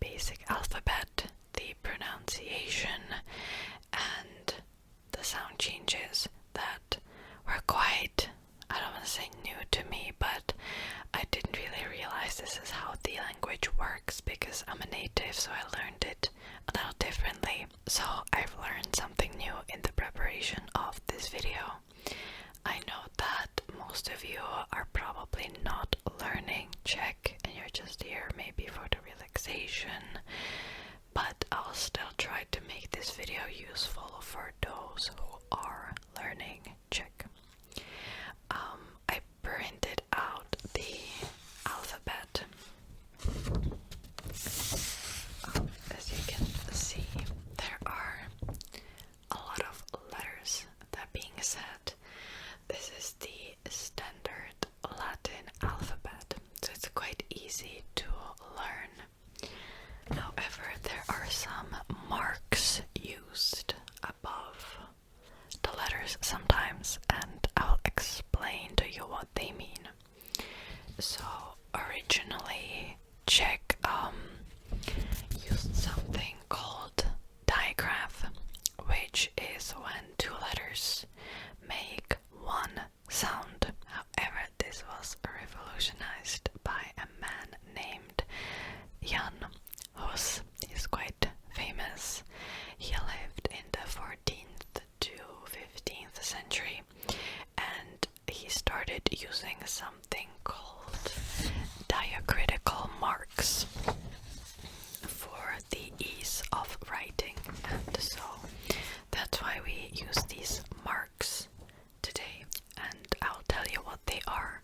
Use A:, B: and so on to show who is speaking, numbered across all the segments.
A: basic alphabet, the pronunciation, and the sound changes that were quite, I don't want to say new to me, but I didn't really realize this is how the language works because I'm a native, so I learned it a little differently. So I've learned something new in the preparation of this video. I know that most of you are probably not learning Czech and you're just here maybe for the relaxation, but I'll still try to make this video useful for those who are learning Czech. I printed out the alphabet. As you can see, there are a lot of letters. That being said, this is the standard Latin alphabet, so it's quite easy to learn. However, there are some marks used above the letters sometimes, and I'll explain to you what they mean. So originally Czech used something called digraph, which is when two letters make one sound. However, this was revolutionized by a man named Jan Hus. He's quite famous. He lived in the 14th to 15th century, and he started using something called diacritical marks for the ease of writing, and so that's why we use these marks today, and I'll tell you what they are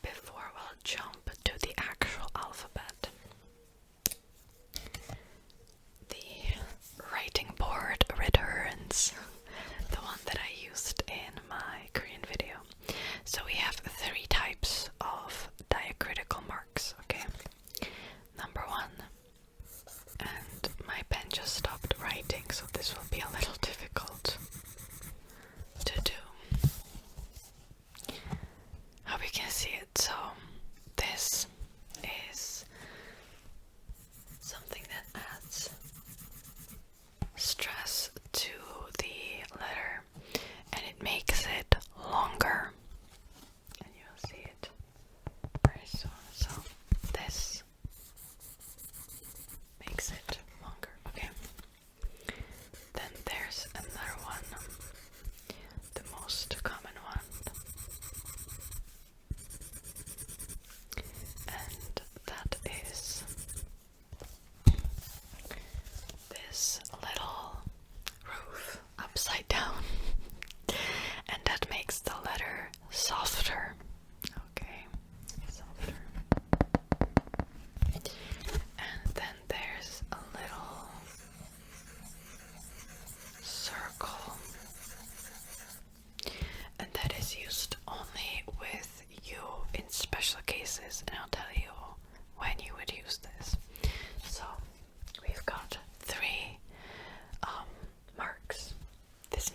A: before we'll jump to the actual alphabet. The writing board returns, the one that I used in my Korean video. So we have 3 types of diacritical marks, okay? Number 1, and my pen just stopped writing, so this will be a little difficult to do. Hope you can see it. So this is something that adds stress to the letter, and it makes it longer, and you'll see it very soon. So this makes it longer, okay? Then there's another one, the most common one, and that is this little roof upside down, and that makes the letter softer, okay? Softer. And then there's a little circle, and that is used only with you in special cases, and I'll tell you when you would use this. So we've got 3 marks. This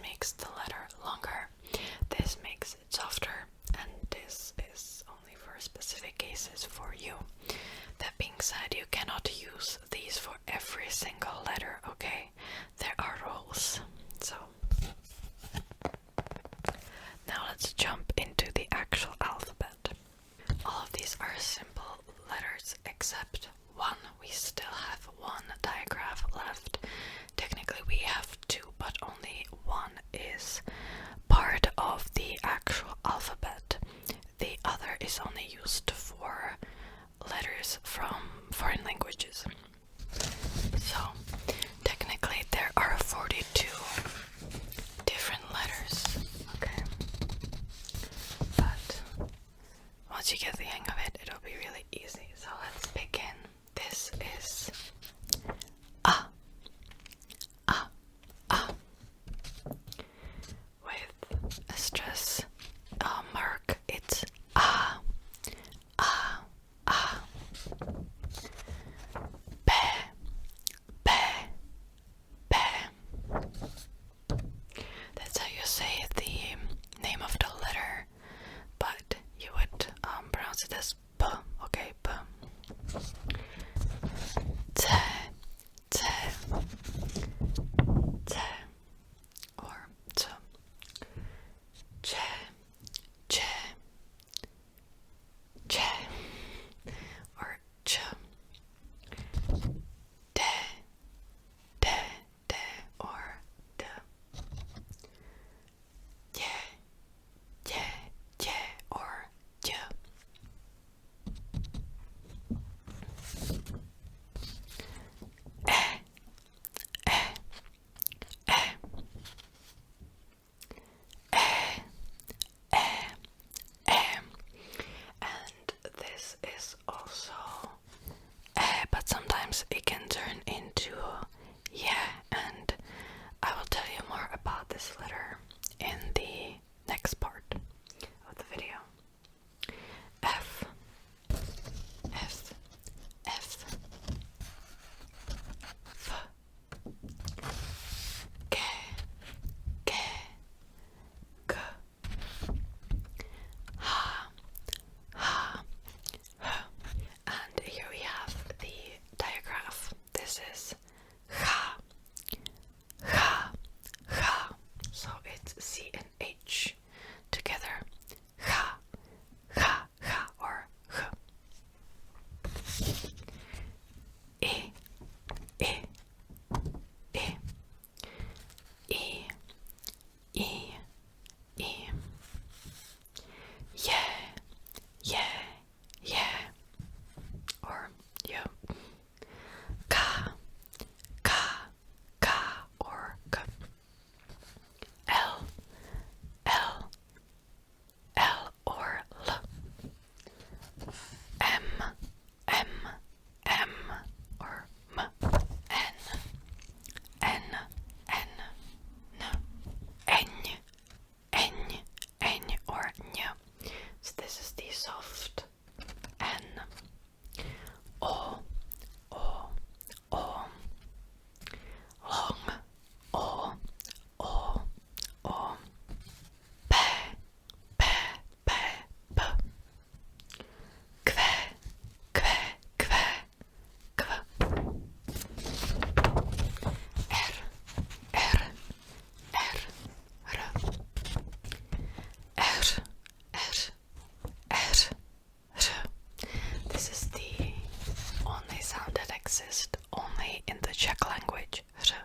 A: Czech language. R,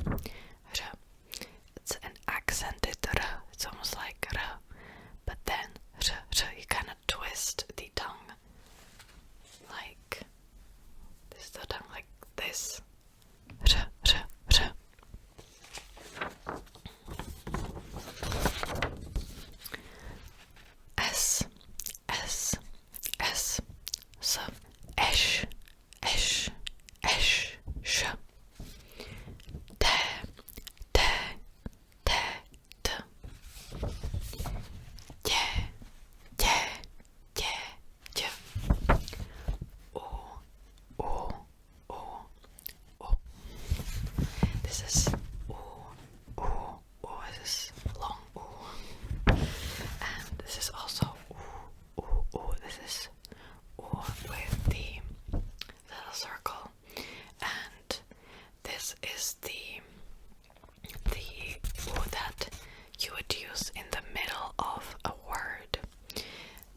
A: r, r. It's an accented r. It's almost like r. But then r, r, you kind of twist the tongue. Like this is the tongue like this. R, r, r. S, S, S. So esh, esh, esh, sh. Te, te, te, t. Je, je, je, je. O, o, o, o. This is o, o, o. This is long o. And this is also o, o, o. This is o with the little circle. And this is the o that you would use in the middle of a word.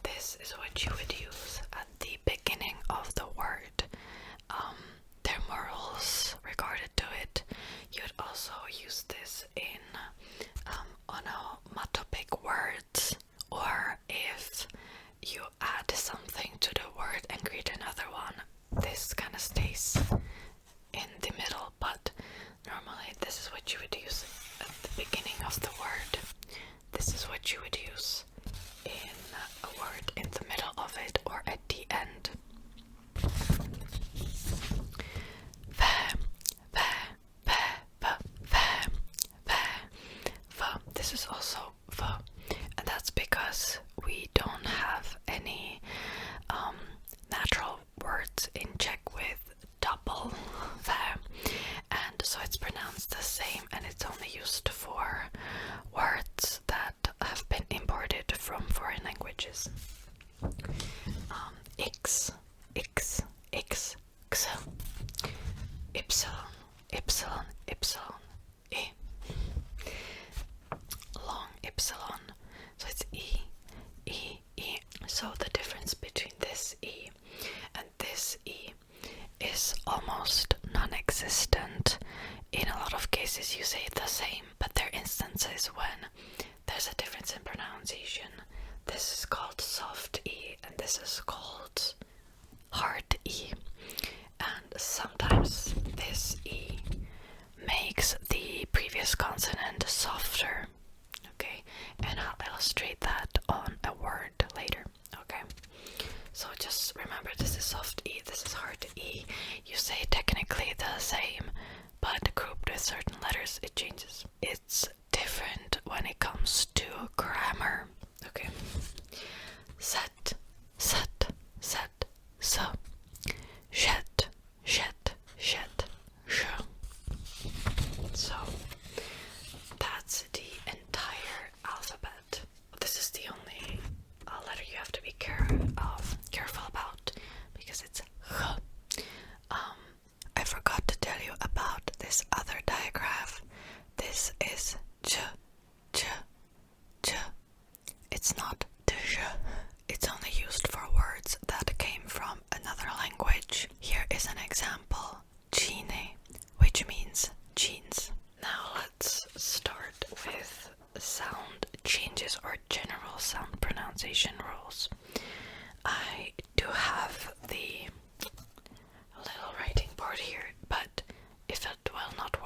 A: This is what you would use at the beginning of the word. There are more rules regarded to it. You would also use this in onomatopic words, or if you add something to the word and create another one, this kind of stays in the middle, but normally this is what you would use at the beginning of the word. This is what you would use in a word in the middle of it or at the end. This is also v, and that's because we don't have any natural words in Czech with double v, and so it's pronounced the same, and it's only used for words that have been imported from foreign languages. X, x, x, x, ypsilon, ypsilon, ypsilon, e. Long ypsilon, so it's e, e, e. So the difference between this e and this e is almost non-existent. In a lot of cases you say the same, but there are instances when there's a difference in pronunciation. This is called soft e and this is called hard e, and sometimes this e makes the previous consonant softer. Okay, and I'll illustrate that on a word later. Okay, so just remember, this is soft e, this is hard e. You say technically the same, but grouped with certain letters it changes. It's different when it comes to grammar. Okay, set, set, set, so. Shet, shet, shet, sh. So that's the entire alphabet. This is the only letter you have to be careful about, because it's h. I forgot to tell you about this other digraph. This is ch, ch, ch. It's not tj. It's only used for words that came from another language. Here is an example. Jean, which means jeans. Now let's start with sound changes or general sound pronunciation rules. I do have the little writing board here, but if it will not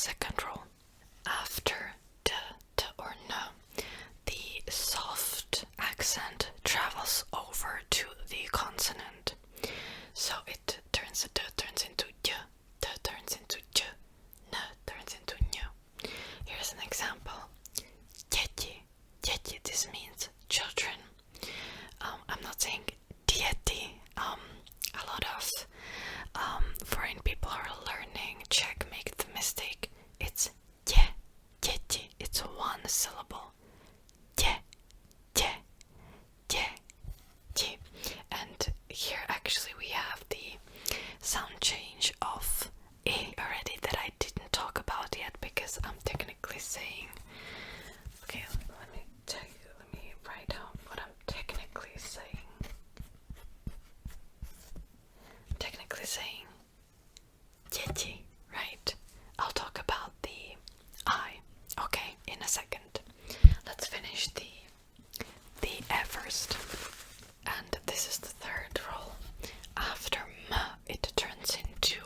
A: second rule. After d, t or n, the soft accent travels over to the consonant. So it turns, d turns into j, t turns into j, n turns into ñ. Here's an example. Dzieci. Dzieci, this means children. I'm not saying dieti. A lot of foreign people who are learning Czech make the mistake. It's je, dzieci. It's one syllable. Je, je, je, je. And here actually we have the sound change of e already that I didn't talk about yet because I'm technically saying. Okay, let me write down what I'm technically saying. I'm technically saying dzieci, right? I'll talk about the I, okay, in a second. Let's finish the E first. And this is the third rule. After m, it turns into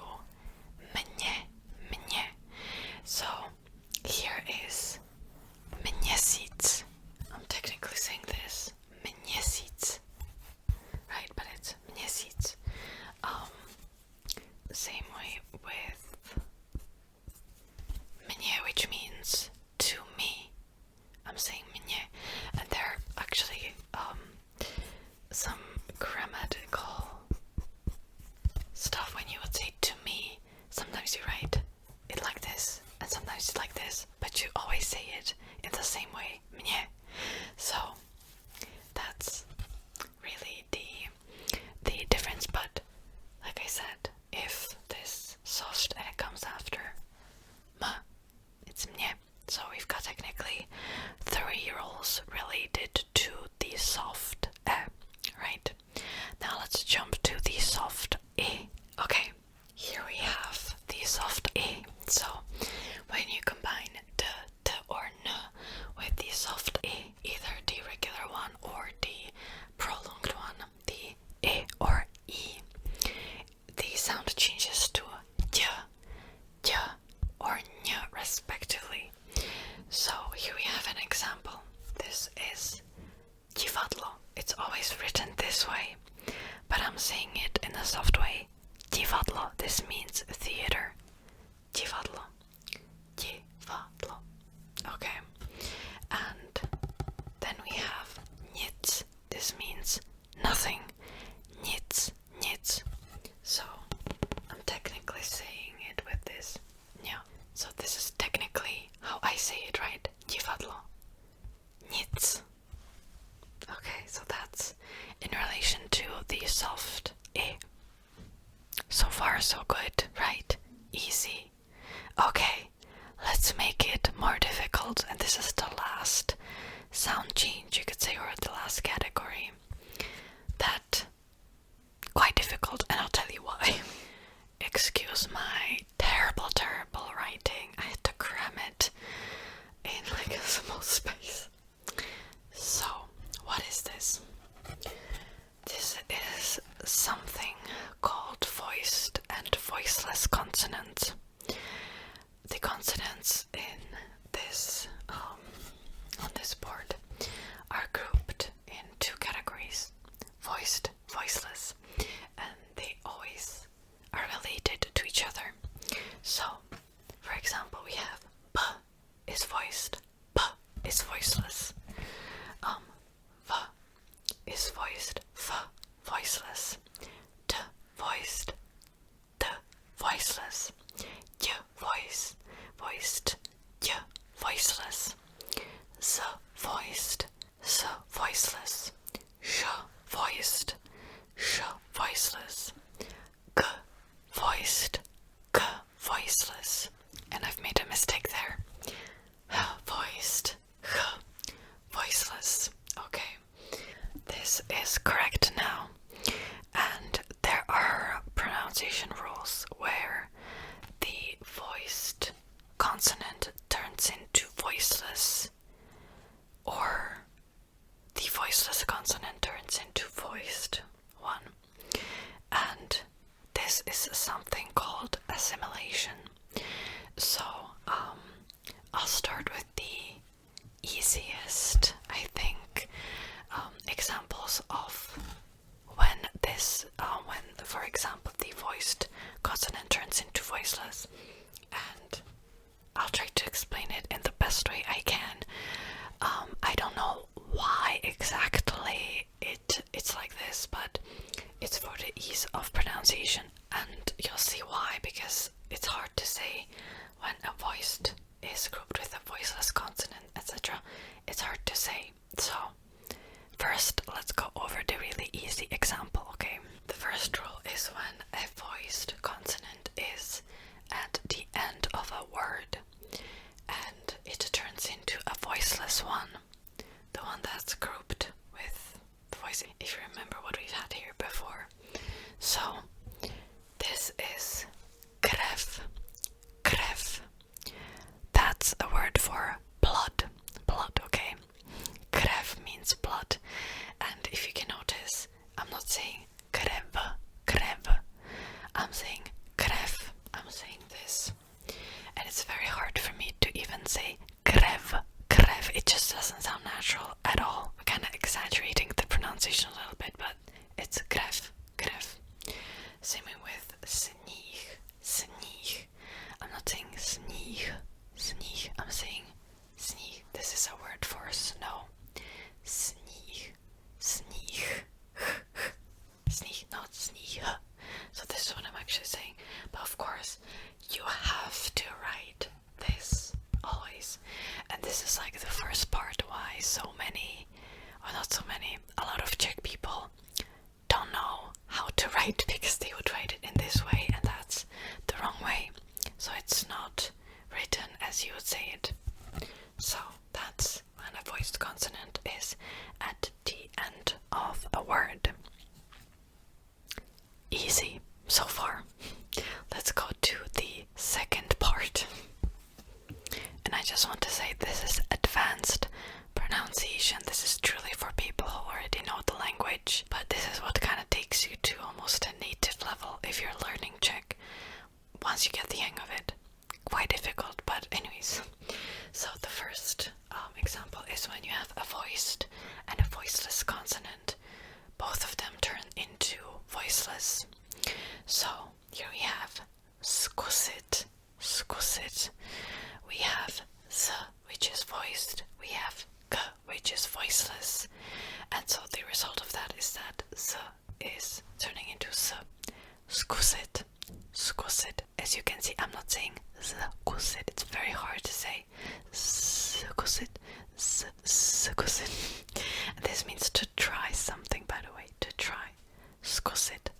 A: mnie, mnie. So here is měsíc. I'm technically saying this měsíc, right? But it's měsíc. Same way with mnie, which means to me. I'm saying mnie, and there are actually some grammatical stuff when you would say to me. Sometimes you write it like this, and sometimes it's like this, but you always say it in the same way, mnie. So that's really the difference. But like I said, if this soft e comes after m, it's mnie. So we've got technically 3 rules related to the soft e, right? Now let's jump to the soft e. Okay, here we have the soft e. So when you combine d, t or n with the soft e, either the regular one or the prolonged one, the e or e, the sound changes to j, j or ñ respectively. So here we have an example. This is divadlo. It's always written this way, but I'm saying it in a soft way. Divadlo. This means theater. Divadlo. Divadlo. Okay. And then we have nic. This means nothing. Nic, nic. So I'm technically saying it with this. Yeah. So this is technically how I say it, right? Divadlo. Nic. Okay, so that's in relation to the soft e. So far so good, right? Easy. Okay, let's make it more difficult, and this is the last sound change, you could say, or the last category. That quite difficult, and I'll tell you why. Excuse my terrible writing. I had to cram it in like a small space. So, what is this? This is something called voiced and voiceless consonants. The consonants in this on this board are grouped in 2 categories: voiced, voiceless, and they always are related to each other. So, for example, we have p is voiced, p is voiceless. V is voiced, f voiceless. T voiced, t voiceless. Y voiced, y voiceless. S voiced, s voiceless. Sh voiced, sh voiceless. G voiced, g voiceless. And I've made a mistake there. H voiced, h voiceless. Okay, this is correct now. And there are pronunciation rules where the voiced consonant turns into voiceless, or the voiceless consonant turns into voiced one. And this is something called assimilation. So, for example, the voiced consonant turns into voiceless. And I'll try to explain it in the best way I can. I don't know why exactly it's like this, but it's for the ease of pronunciation, and you'll see why, because it's hard to say when a voiced is grouped with a voiceless consonant, etc. It's hard to say. So first, let's go over the really easy example, okay? The first rule is when a voiced consonant is at the end of a word and it turns into a voiceless one, the one that's grouped with the voice, if you remember what we've had here before. So this is krev, krev. That's a word for blood, okay? Krev means blood, and if you can notice, I'm not saying krev, krev. I'm saying krev. I'm saying this, and it's very hard for me to even say krev, krev. It just doesn't sound natural at all. We're kind of exaggerating the pronunciation a little bit, but it's krev, krev. Same with sníh, sníh. I'm not saying sníh, sníh. I'm saying sníh. This is a word for snow. Sníh, sníh, sníh, not sníh. So this is what I'm actually saying. But of course, you have to write this always. And this is like the first part why so many, or not so many, a lot of Czech people don't know how to write, because they would write it in this way, and that's the wrong way. So it's not written as you would say it. So that's when a voiced consonant is at the end of a word. Easy so far. Let's go to the second part. And I just want to say this is advanced pronunciation. This is truly for people who already know the language, but this is what kind of takes you to almost a native level if you're learning Czech. Once you get the hang of it, quite difficult, but anyways. So the first example is when you have a voiced and a voiceless consonant. Both of them turn into voiceless. So here we have zkusit, zkusit. We have z, which is voiced. We have k, which is voiceless. And so the result of that is that z is turning into s. Zkusit, zkusit. As you can see, I'm not saying zkusit. It's very hard to say. Zkusit, zkusit. This means to try something, by the way. To try. Zkusit,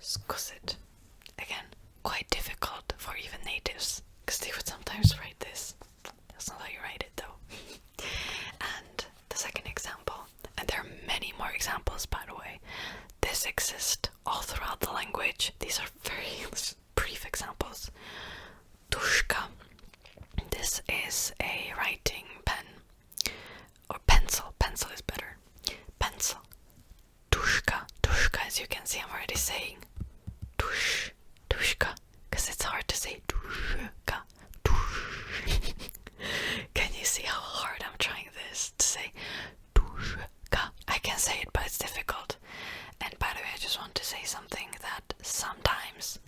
A: zkusit. Again, quite difficult for even natives, because they would sometimes write this. That's not how you write it, though. And the second example, and there are many more examples, by the way. This exists all throughout the language. These are very brief examples. Tushka. This is a writing pen. Or pencil. Pencil is better. Pencil. Tushka. Tushka, as you can see, I'm already saying tush. Tushka. Because it's hard to say tushka. Tush. Can you see how hard I'm trying this to say tushka? I can say it, but it's difficult. And by the way, I just want to say something that sometimes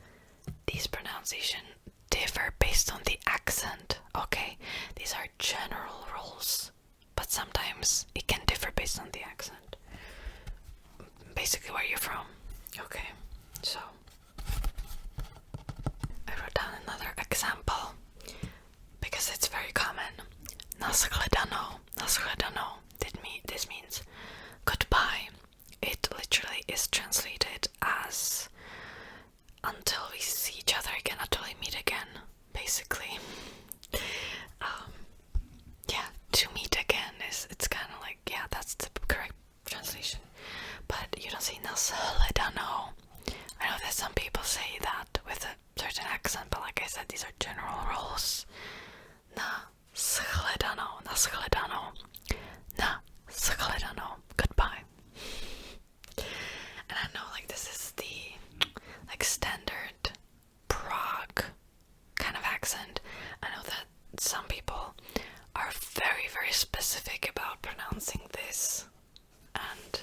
A: these pronunciations differ based on the accent, okay? These are general rules, but sometimes it can differ based on the accent. Basically where you're from. Okay, so I wrote down another example because it's very common. Nashledanou. Nashledanou. This means goodbye. It literally is translated as until we see each other again, until we meet again, basically. Yeah, to meet again it's kind of like, yeah, that's the correct translation. But you don't say Nashledanou. I know that some people say that with a certain accent, but like I said, these are general rules. Nashledanou, Nashledanou, Nashledanou, goodbye. And I know, like, this is the like standard Prague kind of accent. I know that some people are very, very specific about pronouncing this, and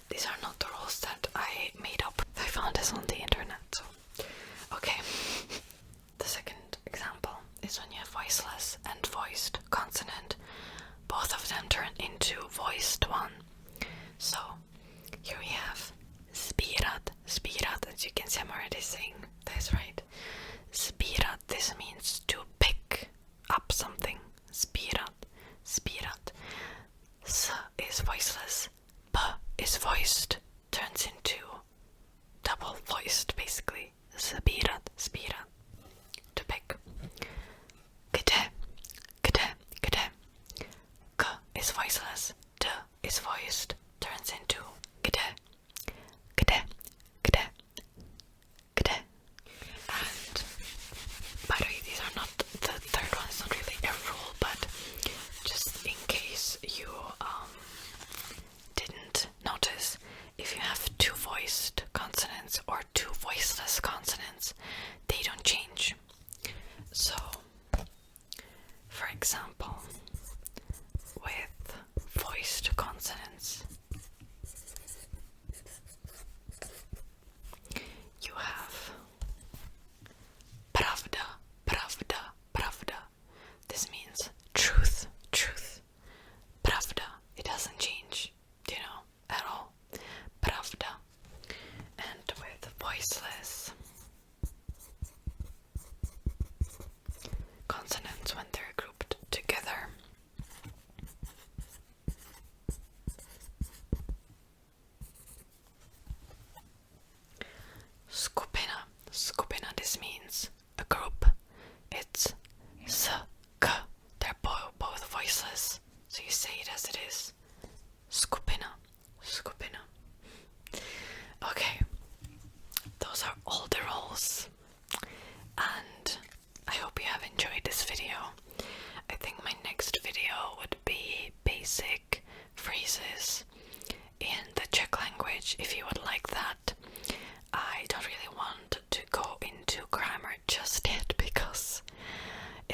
A: these are not the rules that I made up. I found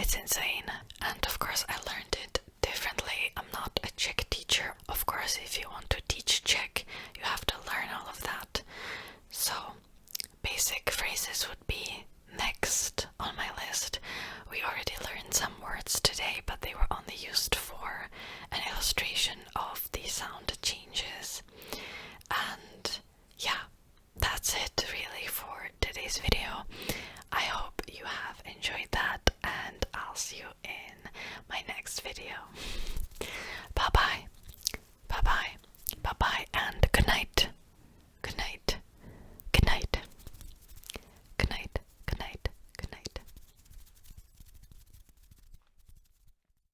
A: It's insane. And of course I learned it differently. I'm not a Czech teacher. Of course, if you want to teach Czech, you have to learn all of that. So basic phrases would be next on my list. We already learned some words today, but they were only used for an illustration of the sound changes. And yeah, that's it really for today's video. I hope you have enjoyed that, and I'll see you in my next video.